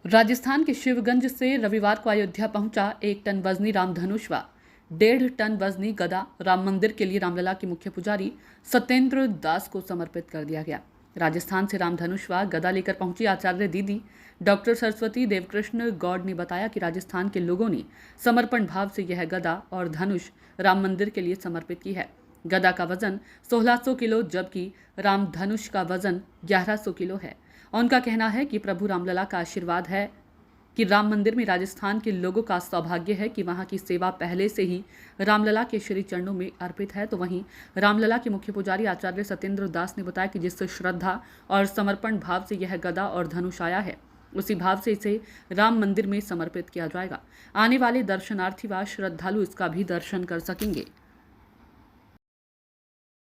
राजस्थान के शिवगंज से रविवार को अयोध्या पहुंचा 1 टन वजनी रामधनुष व 1.5 टन वजनी गदा राम मंदिर के लिए रामलला के मुख्य पुजारी सत्येंद्र दास को समर्पित कर दिया गया। राजस्थान से रामधनुष व गदा लेकर पहुंची आचार्य दीदी डॉक्टर सरस्वती देवकृष्ण गौड़ ने बताया कि राजस्थान के लोगों ने समर्पण भाव से यह गदा और धनुष राम मंदिर के लिए समर्पित की है। गदा का वजन 1600 किलो जबकि रामधनुष का वजन 1100 किलो है। उनका कहना है कि प्रभु रामलला का आशीर्वाद है कि राम मंदिर में राजस्थान के लोगों का सौभाग्य है कि वहां की सेवा पहले से ही रामलला के श्री चरणों में अर्पित है। तो वहीं रामलला के मुख्य पुजारी आचार्य सत्येंद्र दास ने बताया कि जिस श्रद्धा और समर्पण भाव से यह गदा और धनुष आया है, उसी भाव से इसे राम मंदिर में समर्पित किया जाएगा। आने वाले दर्शनार्थी व श्रद्धालु इसका भी दर्शन कर सकेंगे।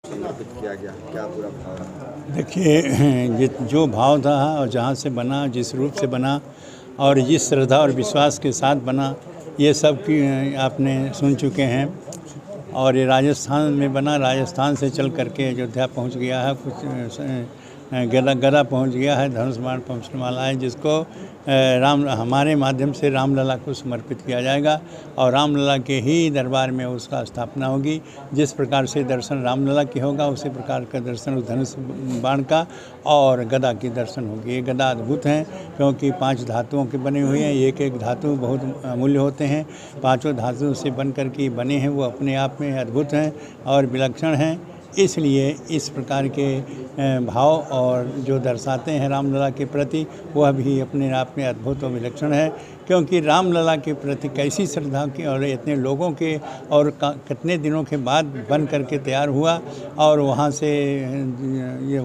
किया गया क्या पूरा भाव? देखिए, जो भाव था और जहाँ से बना, जिस रूप से बना और जिस श्रद्धा और विश्वास के साथ बना, ये सब की आपने सुन चुके हैं। और ये राजस्थान में बना, राजस्थान से चल करके अयोध्या पहुंच गया है, कुछ गदा पहुंच गया है, धनुष बाण पहुँचने वाला है, जिसको हमारे माध्यम से रामलला को समर्पित किया जाएगा और रामलला के ही दरबार में उसका स्थापना होगी। जिस प्रकार से दर्शन रामलला की होगा, उसी प्रकार का दर्शन उस धनुष बाण का और गदा की दर्शन होगी। ये गदा अद्भुत हैं क्योंकि 5 धातुओं के बने हुए हैं। एक एक धातु बहुत अमूल्य होते हैं। 5 धातुओं से बन कर के बने हैं, वो अपने आप में अद्भुत हैं और विलक्षण हैं। इसलिए इस प्रकार के भाव और जो दर्शाते हैं रामलला के प्रति, वह भी अपने आप में अद्भुत और विलक्षण है। क्योंकि रामलला के प्रति कैसी श्रद्धा की और इतने लोगों के और कितने दिनों के बाद बन करके तैयार हुआ और वहाँ से ये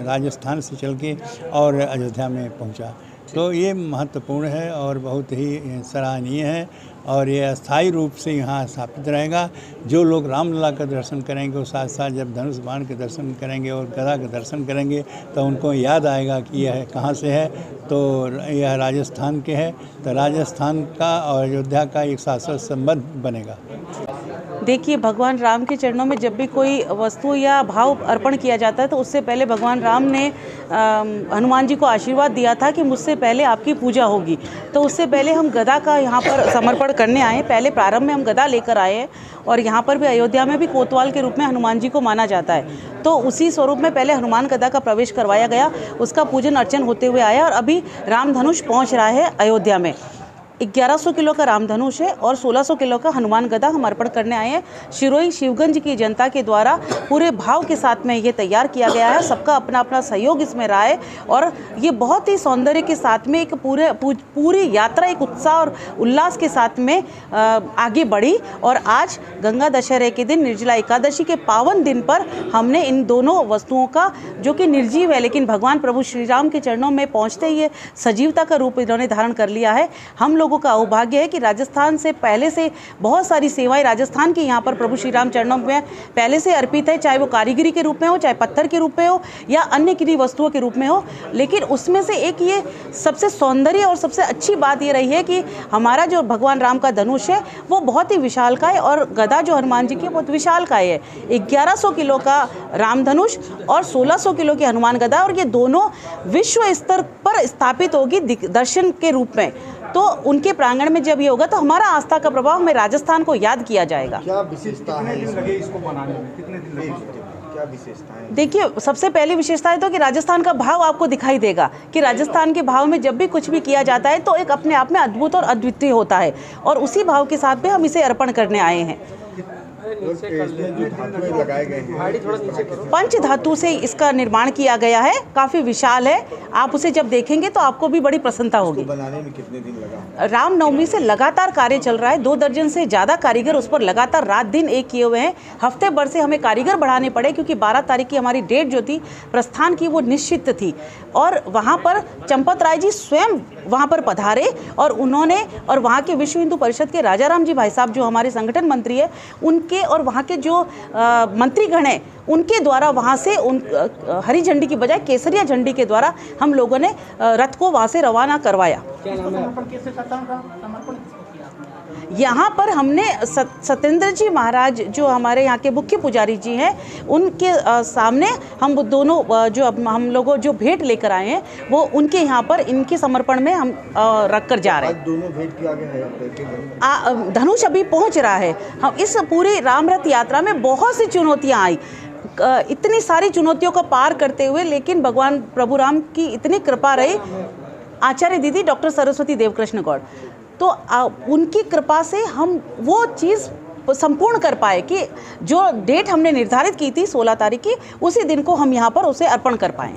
राजस्थान से चल के और अयोध्या में पहुँचा। तो ये महत्वपूर्ण है और बहुत ही सराहनीय है और ये अस्थायी रूप से यहाँ स्थापित रहेगा। जो लोग रामलला का दर्शन करेंगे और साथ साथ जब धनुष बाण के दर्शन करेंगे और गदा के दर्शन करेंगे तो उनको याद आएगा कि यह कहाँ से है, तो यह राजस्थान के है। तो राजस्थान का और अयोध्या का एक शाश्वत संबंध बनेगा। देखिए, भगवान राम के चरणों में जब भी कोई वस्तु या भाव अर्पण किया जाता है तो उससे पहले भगवान राम ने हनुमान जी को आशीर्वाद दिया था कि मुझसे पहले आपकी पूजा होगी। तो उससे पहले हम गदा का यहाँ पर समर्पण करने आए। पहले प्रारंभ में हम गदा लेकर आए हैं और यहाँ पर भी अयोध्या में भी कोतवाल के रूप में हनुमान जी को माना जाता है। तो उसी स्वरूप में पहले हनुमान गदा का प्रवेश करवाया गया, उसका पूजन अर्चन होते हुए आया और अभी रामधनुष पहुँच रहा है अयोध्या में। 1100 किलो का रामधनुष है और 1600 किलो का हनुमान गदा हम अर्पण करने आए हैं। शिरोई शिवगंज की जनता के द्वारा पूरे भाव के साथ में ये तैयार किया गया है। सबका अपना अपना सहयोग इसमें रहा है और ये बहुत ही सौंदर्य के साथ में एक पूरी यात्रा एक उत्साह और उल्लास के साथ में आगे बढ़ी। और आज गंगा दशहरे के दिन, निर्जला एकादशी के पावन दिन पर हमने इन दोनों वस्तुओं का, जो कि निर्जीव है लेकिन भगवान प्रभु श्री राम के चरणों में पहुँचते ही सजीवता का रूप इन्होंने धारण कर लिया है। हम लोगों का सौभाग्य है कि राजस्थान से पहले से बहुत सारी सेवाएं राजस्थान की यहाँ पर प्रभु श्री राम चरणों में पहले से अर्पित है, चाहे वो कारीगरी के रूप में हो, चाहे पत्थर के रूप में हो या अन्य किन्हीं वस्तुओं के रूप में हो। लेकिन उसमें से एक ये सबसे सौंदर्य और सबसे अच्छी बात ये रही है कि हमारा जो भगवान राम का धनुष है वो बहुत ही विशालकाय और गदा जो हनुमान जी की बहुत विशालकाय है। 1100 किलो का रामधनुष और 1600 किलो की हनुमान गदा, और ये दोनों विश्व स्तर पर स्थापित होगी दर्शन के रूप में। तो उनके प्रांगण में जब ये होगा तो हमारा आस्था का प्रभाव हमें राजस्थान को याद किया जाएगा। क्या विशेषता है? कितने दिन लगे इसको बनाने में? कितने दिन लगे? क्या विशेषता है? देखिए, सबसे पहली विशेषता है तो कि राजस्थान का भाव आपको दिखाई देगा कि राजस्थान के भाव में जब भी कुछ भी किया जाता है तो एक अपने आप में अद्भुत और अद्वितीय होता है और उसी भाव के साथ में हम इसे अर्पण करने आए हैं। पंच धातु से इसका निर्माण किया गया है, काफी विशाल है। आप उसे जब देखेंगे तो आपको भी बड़ी प्रसन्नता होगी। बनाने में कितने दिन लगा? रामनवमी से लगातार कार्य चल रहा है। 2 दर्जन से ज़्यादा कारीगर उस पर लगातार रात दिन एक किए हुए हैं। हफ्ते भर से हमें कारीगर बढ़ाने पड़े क्योंकि 12 तारीख की हमारी डेट जो थी प्रस्थान की वो निश्चित थी और वहाँ पर चंपत राय जी स्वयं वहाँ पर पधारे और उन्होंने और वहाँ के विश्व हिंदू परिषद के राजा राम जी भाई साहब जो हमारे संगठन मंत्री है उनके और वहाँ के जो मंत्रीगण हैं उनके द्वारा वहाँ से हरी झंडी की बजाय केसरिया झंडी के द्वारा हम लोगों ने रथ को वहाँ से रवाना करवाया। यहाँ पर हमने सत्येंद्र जी महाराज जो हमारे यहाँ के मुख्य पुजारी जी हैं, उनके सामने हम वो दोनों जो हम लोगों जो भेंट लेकर आए हैं वो उनके यहाँ पर इनके समर्पण में हम रख कर जा रहे हैं। दोनों भेंट किया गया है। धनुष अभी पहुँच रहा है। हम इस पूरी रामरथ यात्रा में बहुत सी चुनौतियाँ आई, इतनी सारी चुनौतियों को पार करते हुए, लेकिन भगवान प्रभु राम की इतनी कृपा रही, आचार्य दीदी डॉक्टर सरस्वती देवकृष्ण गौड़, तो उनकी कृपा से हम वो चीज़ संपूर्ण कर पाए कि जो डेट हमने निर्धारित की थी 16 तारीख की, उसी दिन को हम यहाँ पर उसे अर्पण कर पाए।